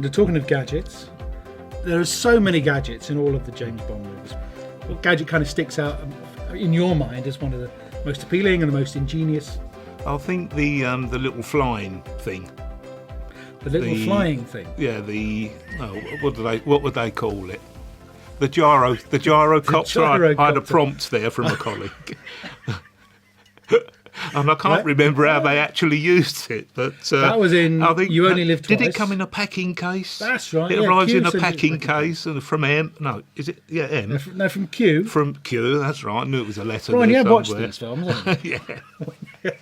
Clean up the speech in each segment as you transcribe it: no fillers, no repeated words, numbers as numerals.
talking of gadgets, there are so many gadgets in all of the James Bond movies. What gadget kind of sticks out in your mind as one of the most appealing and the most ingenious? I think the little flying thing. The little flying thing. Yeah, what would they call it? The gyrocopter. I had a prompt there from a colleague. And I can't remember how they actually used it, but that was in I think You Only Live Twice. Did it come in a packing case? That's right. It arrives in a packing case, and from M. No, is it? Yeah, M. No, from Q. From Q. That's right. I knew it was a letter. Brian, you have somewhere. watched these films, haven't you?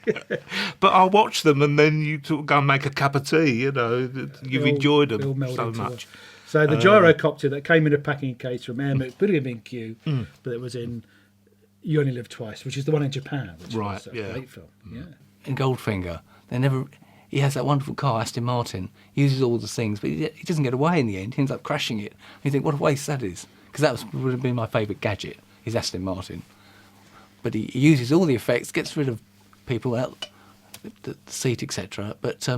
Yeah. But I'll watch them, and then you sort of go and make a cup of tea. You know, you've enjoyed them so much. So the gyrocopter that came in a packing case from M. It could have been Q, but it was in You Only Live Twice, which is the one in Japan, which was a great film. Yeah. In Goldfinger, he has that wonderful car, Aston Martin, uses all the things, but he doesn't get away in the end. He ends up crashing it. And you think, what a waste that is. Because would have been my favourite gadget, his Aston Martin. But he uses all the effects, gets rid of people out, the seat, etc., but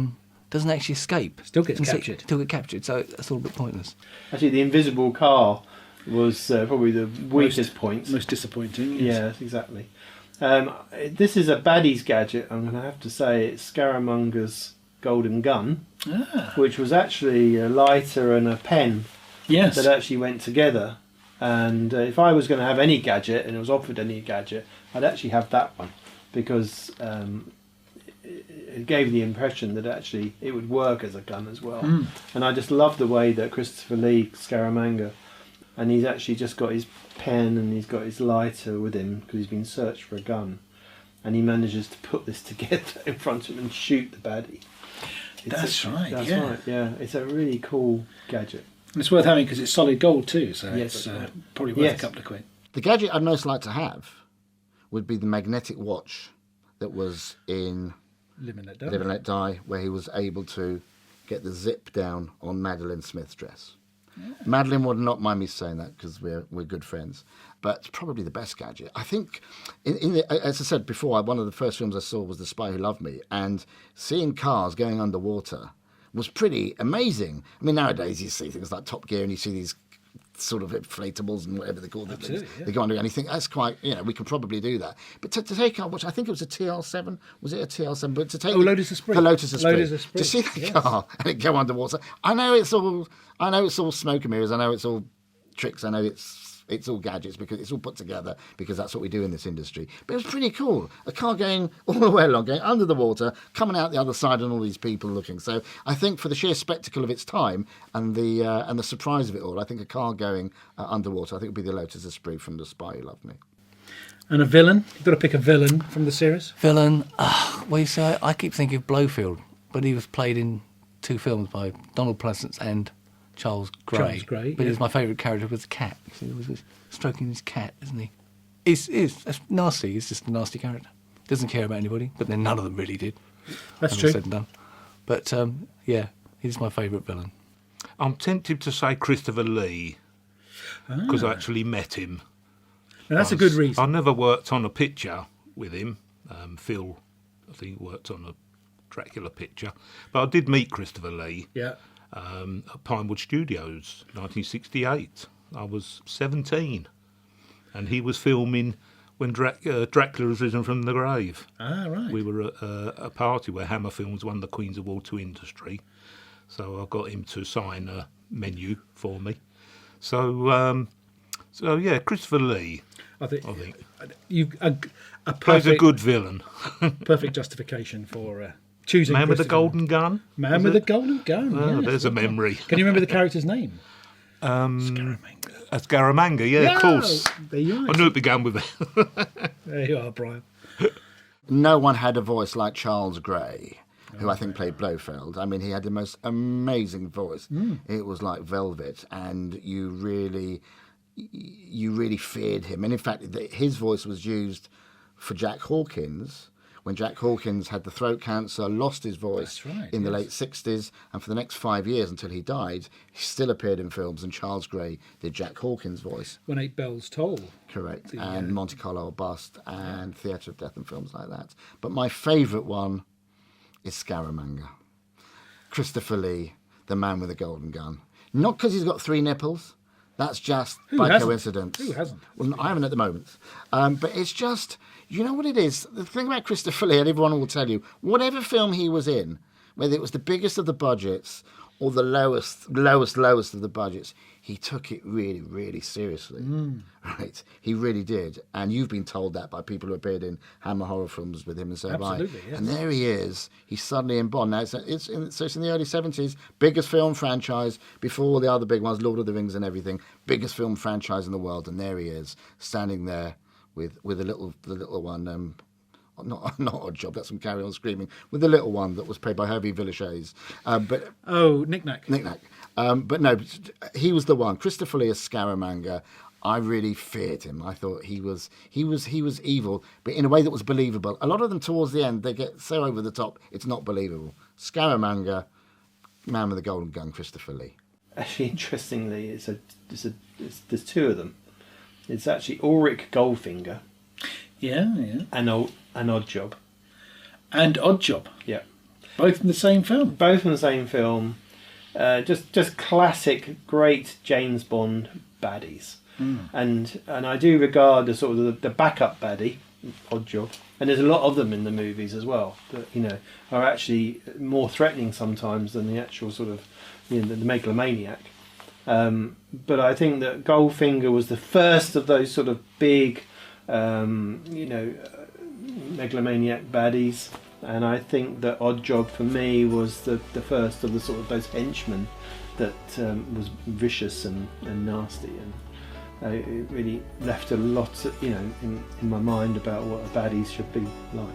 doesn't actually escape. Still gets captured. So that's all a bit pointless. Actually, the invisible car was probably the weakest point. Most disappointing. Yes. Yeah, exactly. This is a baddie's gadget, I'm going to have to say. It's Scaramanga's golden gun, which was actually a lighter and a pen that actually went together. And if I was going to have any gadget, and it was offered any gadget, I'd actually have that one, because it gave the impression that actually it would work as a gun as well. And I just love the way that Christopher Lee, Scaramanga, and he's actually just got his pen and he's got his lighter with him because he's been searched for a gun, and he manages to put this together in front of him and shoot the baddie. That's right. Yeah, it's a really cool gadget. And it's worth having because it's solid gold too, so it's probably worth a couple of quid. The gadget I'd most like to have would be the magnetic watch that was in Live and Let Live and Let Die, where he was able to get the zip down on Madeline Smith's dress. Yeah. Madeline would not mind me saying that because we're good friends, but probably the best gadget. I think, as I said before, one of the first films I saw was The Spy Who Loved Me, and seeing cars going underwater was pretty amazing. I mean, nowadays you see things like Top Gear and you see these sort of inflatables and whatever they call them. They go under, and you think that's quite, we could probably do that. But to take out, which I think it was a TL7, was it a TL7? But to take Lotus Esprit. The Lotus Esprit. To see that car and it go underwater. I know it's all smoke and mirrors. I know it's all tricks. I know it's all gadgets because it's all put together because that's what we do in this industry. But it was pretty cool. A car going all the way along, going under the water, coming out the other side, and all these people looking. So I think for the sheer spectacle of its time and the surprise of it all, I think a car going underwater, I think it would be the Lotus Esprit from The Spy Who Loved Me. And a villain? You've got to pick a villain from the series. Villain? Well, you say I keep thinking of Blofeld, but he was played in 2 films by Donald Pleasance and Charles Gray. But he's my favourite character with the cat. He was stroking his cat, isn't he? He's nasty. He's just a nasty character. Doesn't care about anybody, but then none of them really did. That's true. Said and done. But he's my favourite villain. I'm tempted to say Christopher Lee because I actually met him. Now that's a good reason. I never worked on a picture with him. Phil, I think, worked on a Dracula picture, but I did meet Christopher Lee. Yeah. At Pinewood Studios, 1968. I was 17, and he was filming when Dracula was risen from the grave. Ah, right. We were at a party where Hammer Films won the Queen's Award to Industry, so I got him to sign a menu for me. So yeah, Christopher Lee. I think you plays a good villain. Perfect justification for. Choosing Man with a golden gun? Man with a golden gun. Oh, there's a memory. Can you remember the character's name? Scaramanga, of course. There you are. I knew it began with it. There you are, Brian. No one had a voice like Charles Gray, who I think played Blofeld. I mean, he had the most amazing voice. It was like velvet, and you really feared him. And in fact, his voice was used for Jack Hawkins. When Jack Hawkins had the throat cancer, lost his voice in the late 60s, and for the next 5 years until he died, he still appeared in films, and Charles Gray did Jack Hawkins' voice. When 8 Bells Toll. Correct, and Monte Carlo or Bust, and Theatre of Death and films like that. But my favourite one is Scaramanga. Christopher Lee. the man with the golden gun. Not because he's got 3 nipples. That's just Who by hasn't? coincidence. Who hasn't? Well, I haven't at the moment. But it's just, you know what it is? The thing about Christopher Lee, and everyone will tell you, whatever film he was in, whether it was the biggest of the budgets or the lowest of the budgets, he took it really, really seriously. Right? He really did. And you've been told that by people who appeared in Hammer horror films with him, and so have I. Absolutely, yes. And there he is. He's suddenly in Bond. Now, it's in the early 70s, biggest film franchise, before all the other big ones, Lord of the Rings and everything, biggest film franchise in the world. And there he is, standing there with the little one, not Odd Job, that's from Carry On Screaming, with the little one that was played by Herbie Villechaize. Knick-Knack. But no, he was the one. Christopher Lee as Scaramanga. I really feared him. I thought he was evil, but in a way that was believable. A lot of them towards the end, they get so over the top, it's not believable. Scaramanga, man with the golden gun, Christopher Lee. Actually, interestingly, there's 2 of them. It's actually Ulrich Goldfinger. Yeah. And Odd Job. And Odd Job. Yeah. Both in the same film. Both in the same film. Just classic, great James Bond baddies. And I do regard the sort of the backup baddie, Odd Job, and there's a lot of them in the movies as well that are actually more threatening sometimes than the actual sort of the megalomaniac. But I think that Goldfinger was the first of those sort of big, megalomaniac baddies, and I think that Odd Job for me was the first of the sort of those henchmen that was vicious and nasty, and it really left a lot, in my mind about what a baddie should be like.